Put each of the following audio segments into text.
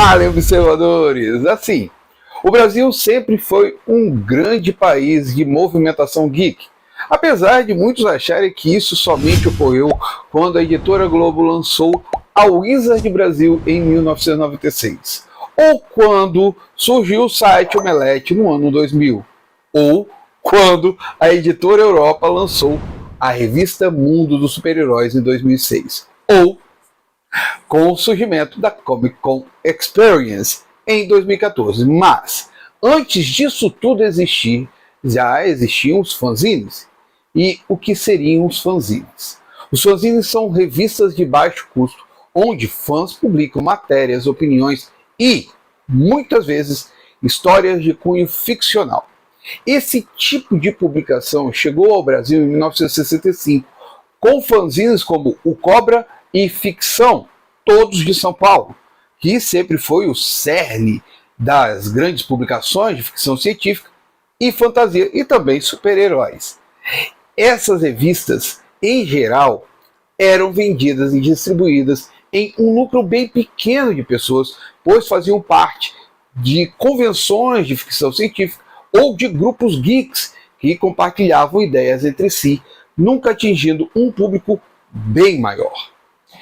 Fala, observadores! Assim, o Brasil sempre foi um grande país de movimentação geek, apesar de muitos acharem que isso somente ocorreu quando a editora Globo lançou a Wizard Brasil em 1996, ou quando surgiu o site Omelete no ano 2000, ou quando a editora Europa lançou a revista Mundo dos Super-Heróis em 2006, ou com o surgimento da Comic Con Experience em 2014. Mas, antes disso tudo existir, já existiam os fanzines. E o que seriam os fanzines? Os fanzines são revistas de baixo custo, onde fãs publicam matérias, opiniões e, muitas vezes, histórias de cunho ficcional. Esse tipo de publicação chegou ao Brasil em 1965, com fanzines como o Cobra e Ficção, todos de São Paulo, que sempre foi o cerne das grandes publicações de ficção científica e fantasia, e também super-heróis. Essas revistas, em geral, eram vendidas e distribuídas em um núcleo bem pequeno de pessoas, pois faziam parte de convenções de ficção científica ou de grupos geeks que compartilhavam ideias entre si, nunca atingindo um público bem maior.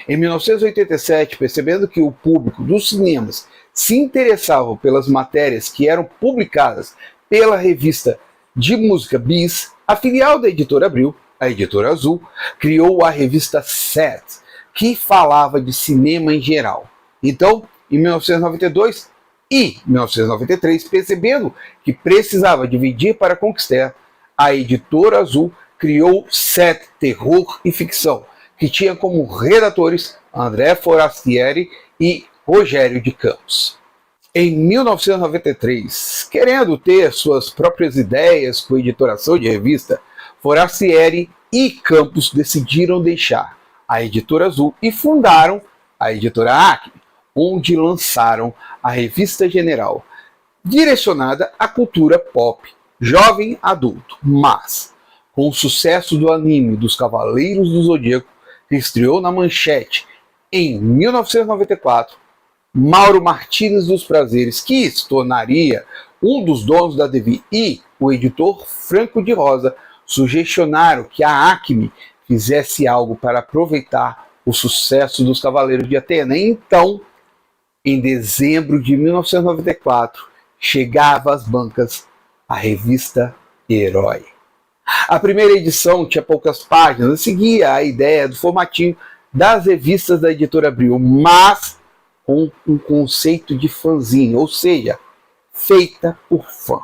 Em 1987, percebendo que o público dos cinemas se interessava pelas matérias que eram publicadas pela revista de música Bis, a filial da Editora Abril, a Editora Azul, criou a revista Set, que falava de cinema em geral. Então, em 1992 e 1993, percebendo que precisava dividir para conquistar, a Editora Azul criou Set Terror e Ficção, que tinha como redatores André Forastieri e Rogério de Campos. Em 1993, querendo ter suas próprias ideias com editoração de revista, Forastieri e Campos decidiram deixar a Editora Azul e fundaram a Editora Acme, onde lançaram a Revista General, direcionada à cultura pop, jovem adulto, mas com o sucesso do anime dos Cavaleiros do Zodíaco, que estreou na Manchete em 1994, Mauro Martins dos Prazeres, que se tornaria um dos donos da Devir, e o editor Franco de Rosa sugestionaram que a Acme fizesse algo para aproveitar o sucesso dos Cavaleiros de Atena. Então, em dezembro de 1994, chegava às bancas a revista Herói. A primeira edição tinha poucas páginas, seguia a ideia do formatinho das revistas da Editora Abril, mas com um conceito de fanzine, ou seja, feita por fã.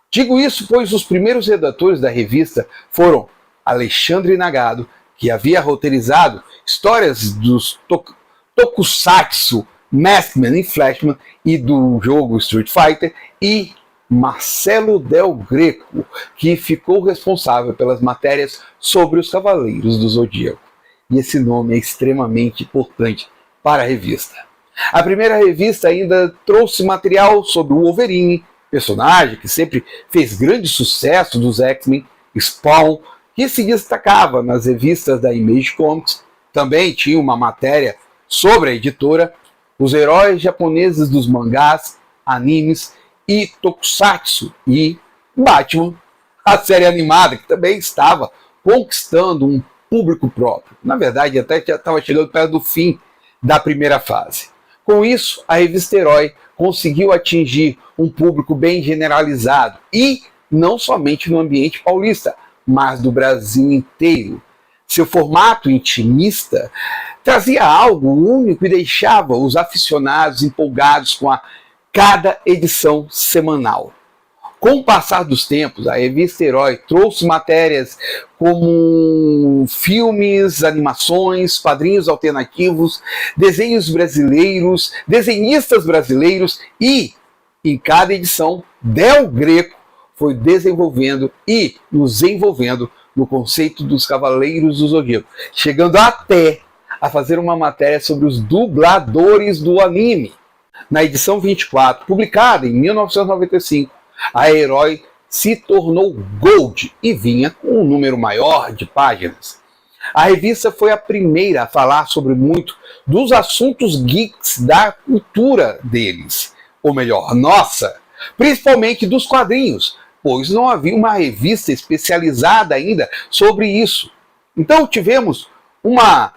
Digo isso pois os primeiros redatores da revista foram Alexandre Nagado, que havia roteirizado histórias dos Tokusatsu, Maskman e Flashman e do jogo Street Fighter, e Marcelo Del Greco, que ficou responsável pelas matérias sobre os Cavaleiros do Zodíaco. E esse nome é extremamente importante para a revista. A primeira revista ainda trouxe material sobre o Wolverine, personagem que sempre fez grande sucesso dos X-Men, Spawn, que se destacava nas revistas da Image Comics. Também tinha uma matéria sobre a editora, os heróis japoneses dos mangás, animes e Tokusatsu, e Batman, a série animada, que também estava conquistando um público próprio. Na verdade, até já estava chegando perto do fim da primeira fase. Com isso, a revista Herói conseguiu atingir um público bem generalizado, e não somente no ambiente paulista, mas do Brasil inteiro. Seu formato intimista trazia algo único e deixava os aficionados empolgados com cada edição semanal. Com o passar dos tempos, a revista Herói trouxe matérias como filmes, animações, quadrinhos alternativos, desenhos brasileiros, desenhistas brasileiros, e em cada edição, Del Greco foi desenvolvendo e nos envolvendo no conceito dos Cavaleiros do Zodíaco, chegando até a fazer uma matéria sobre os dubladores do anime. Na edição 24, publicada em 1995, a Herói se tornou Gold e vinha com um número maior de páginas. A revista foi a primeira a falar sobre muito dos assuntos geeks da cultura deles, ou melhor, nossa, principalmente dos quadrinhos, pois não havia uma revista especializada ainda sobre isso. Então tivemos uma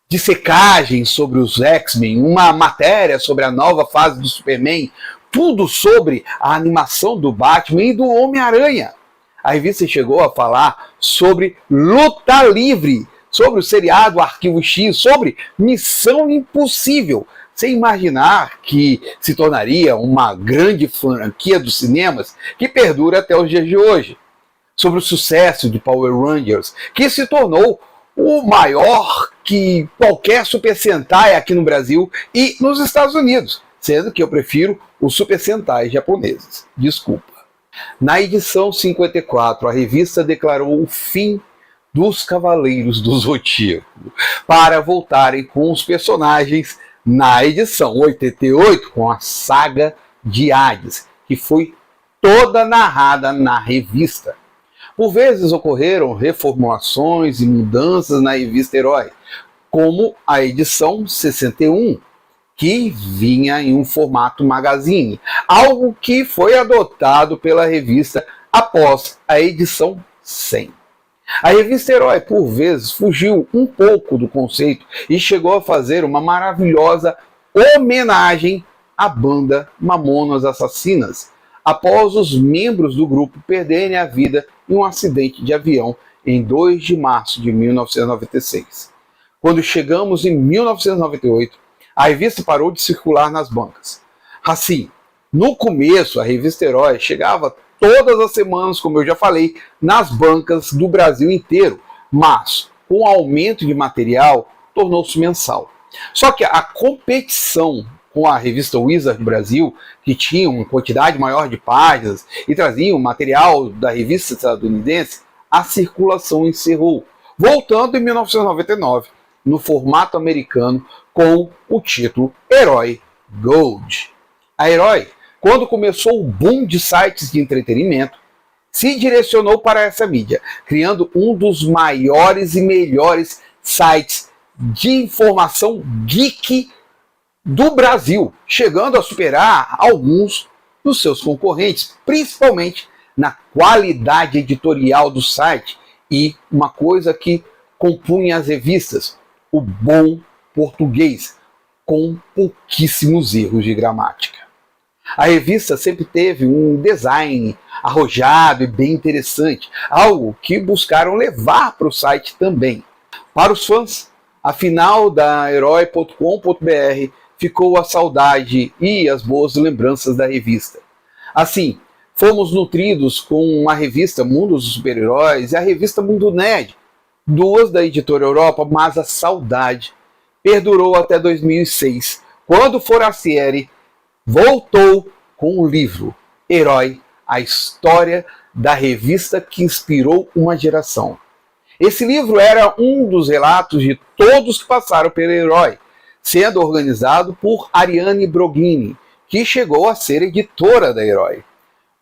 dissecagem sobre os X-Men, uma matéria sobre a nova fase do Superman, tudo sobre a animação do Batman e do Homem-Aranha. A revista chegou a falar sobre luta livre, sobre o seriado Arquivo X, sobre Missão Impossível, sem imaginar que se tornaria uma grande franquia dos cinemas que perdura até os dias de hoje. Sobre o sucesso de Power Rangers, que se tornou o maior que qualquer Super Sentai aqui no Brasil e nos Estados Unidos, sendo que eu prefiro os Super Sentai japoneses. Desculpa. Na edição 54, a revista declarou o fim dos Cavaleiros do Zodíaco para voltarem com os personagens na edição 88 com a saga de Hades, que foi toda narrada na revista. Por vezes ocorreram reformulações e mudanças na revista Herói, como a edição 61, que vinha em um formato magazine, algo que foi adotado pela revista após a edição 100. A revista Herói, por vezes, fugiu um pouco do conceito e chegou a fazer uma maravilhosa homenagem à banda Mamonas Assassinas, após os membros do grupo perderem a vida em um acidente de avião em 2 de março de 1996. Quando chegamos em 1998, a revista parou de circular nas bancas. Assim, no começo, a revista Herói chegava todas as semanas, como eu já falei, nas bancas do Brasil inteiro, mas com o aumento de material, tornou-se mensal. Só que a competição com a revista Wizard Brasil, que tinha uma quantidade maior de páginas e trazia o material da revista estadunidense, a circulação encerrou, voltando em 1999, no formato americano, com o título Herói Gold. A Herói, quando começou o boom de sites de entretenimento, se direcionou para essa mídia, criando um dos maiores e melhores sites de informação geek do Brasil, chegando a superar alguns dos seus concorrentes, principalmente na qualidade editorial do site e uma coisa que compunha as revistas, o bom português, com pouquíssimos erros de gramática. A revista sempre teve um design arrojado e bem interessante, algo que buscaram levar para o site também. Para os fãs, a final da Herói.com.br ficou a saudade e as boas lembranças da revista. Assim, fomos nutridos com a revista Mundo dos Super-Heróis e a revista Mundo Nerd, duas da editora Europa, mas a saudade perdurou até 2006, quando Forastieri voltou com o livro Herói, a história da revista que inspirou uma geração. Esse livro era um dos relatos de todos que passaram pelo Herói, sendo organizado por Ariane Broghini, que chegou a ser editora da Herói.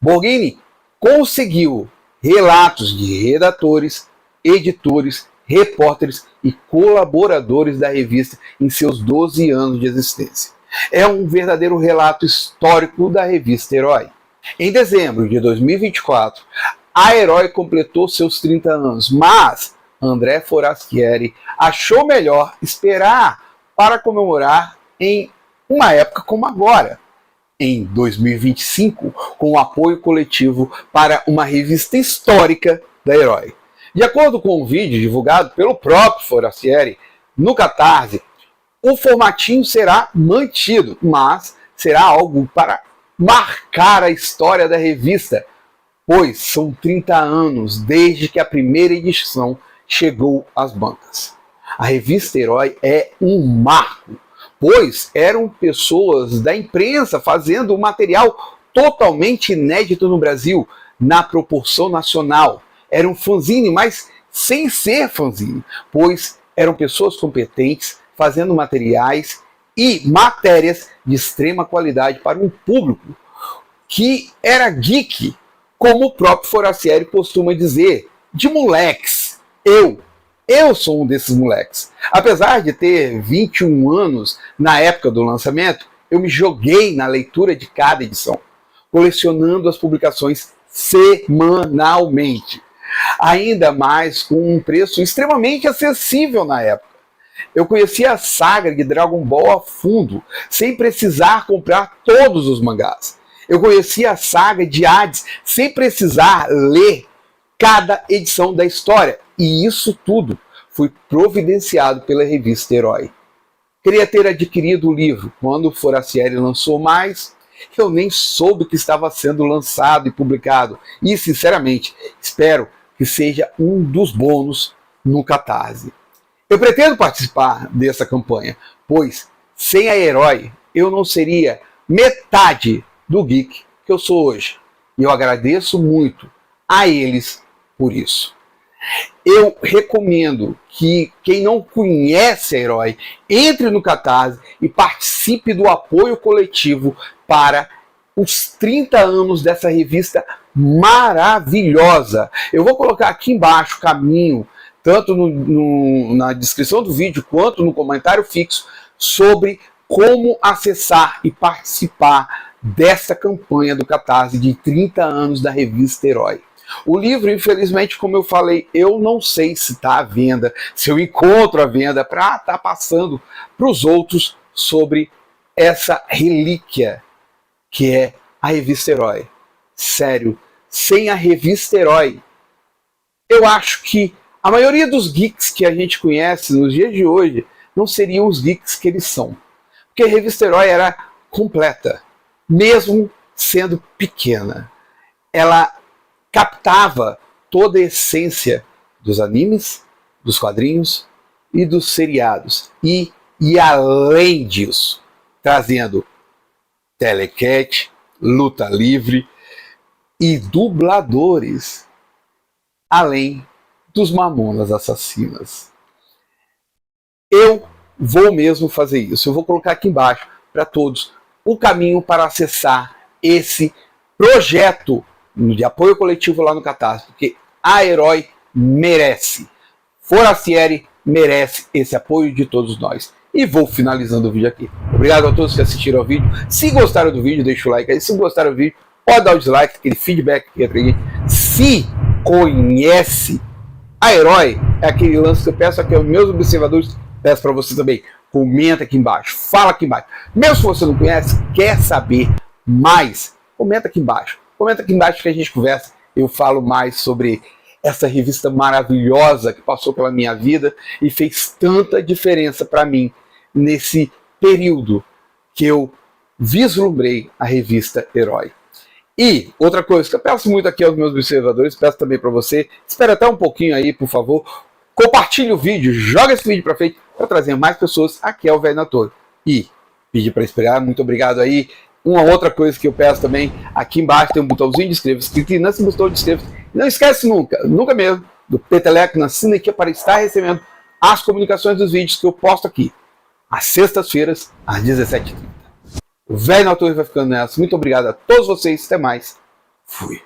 Broghini conseguiu relatos de redatores, editores, repórteres e colaboradores da revista em seus 12 anos de existência. É um verdadeiro relato histórico da revista Herói. Em dezembro de 2024, a Herói completou seus 30 anos, mas André Forastieri achou melhor esperar para comemorar em uma época como agora, em 2025, com o apoio coletivo para uma revista histórica da Herói. De acordo com um vídeo divulgado pelo próprio Forastieri no Catarse, o formatinho será mantido, mas será algo para marcar a história da revista, pois são 30 anos desde que a primeira edição chegou às bancas. A revista Herói é um marco, pois eram pessoas da imprensa fazendo um material totalmente inédito no Brasil, na proporção nacional. Era um fanzine, mas sem ser fanzine, pois eram pessoas competentes fazendo materiais e matérias de extrema qualidade para um público que era geek, como o próprio Forastieri costuma dizer, de moleques. Eu Eu sou um desses moleques. Apesar de ter 21 anos na época do lançamento, eu me joguei na leitura de cada edição, colecionando as publicações semanalmente. Ainda mais com um preço extremamente acessível na época. Eu conhecia a saga de Dragon Ball a fundo, sem precisar comprar todos os mangás. Eu conhecia a saga de Hades, sem precisar ler cada edição da história. E isso tudo foi providenciado pela revista Herói. Queria ter adquirido o livro quando o Forastieri lançou, mas eu nem soube que estava sendo lançado e publicado. E, sinceramente, espero que seja um dos bônus no Catarse. Eu pretendo participar dessa campanha, pois sem a Herói eu não seria metade do geek que eu sou hoje. E eu agradeço muito a eles por isso. Eu recomendo que quem não conhece a Herói entre no Catarse e participe do apoio coletivo para os 30 anos dessa revista maravilhosa. Eu vou colocar aqui embaixo o caminho, tanto na descrição do vídeo quanto no comentário fixo, sobre como acessar e participar dessa campanha do Catarse de 30 anos da revista Herói. O livro, infelizmente, como eu falei, eu não sei se está à venda, se eu encontro à venda para estar passando para os outros sobre essa relíquia que é a revista Herói. Sério, sem a revista Herói, eu acho que a maioria dos geeks que a gente conhece nos dias de hoje não seriam os geeks que eles são. Porque a revista Herói era completa, mesmo sendo pequena. Ela captava toda a essência dos animes, dos quadrinhos e dos seriados. E além disso, trazendo telecat, luta livre e dubladores, além dos Mamonas Assassinas. Eu vou mesmo fazer isso. Eu vou colocar aqui embaixo para todos o caminho para acessar esse projeto de apoio coletivo lá no Catarse, porque a Herói merece. Forastieri merece esse apoio de todos nós. E vou finalizando o vídeo aqui. Obrigado a todos que assistiram ao vídeo. Se gostaram do vídeo, deixa o like aí. Se não gostaram do vídeo, pode dar o dislike, aquele feedback que eu entreguei. Se conhece a Herói, é aquele lance que eu peço aqui aos meus observadores, peço para você também. Comenta aqui embaixo, fala aqui embaixo. Mesmo se você não conhece, quer saber mais, comenta aqui embaixo. Comenta aqui embaixo que a gente conversa. Eu falo mais sobre essa revista maravilhosa que passou pela minha vida e fez tanta diferença para mim nesse período que eu vislumbrei a revista Herói. E outra coisa que eu peço muito aqui aos meus observadores, peço também para você, espera até um pouquinho aí, por favor, compartilhe o vídeo, joga esse vídeo para frente para trazer mais pessoas aqui ao Velho Nator. E pedir para esperar, muito obrigado aí. Uma outra coisa que eu peço também, aqui embaixo tem um botãozinho de inscreva-se, clique nesse botão de inscreva-se. Não esquece nunca mesmo, do peteleco na sina aqui para estar recebendo as comunicações dos vídeos que eu posto aqui, às sextas-feiras, às 17h30. O Velho Nator vai ficando nessa. Muito obrigado a todos vocês, até mais. Fui.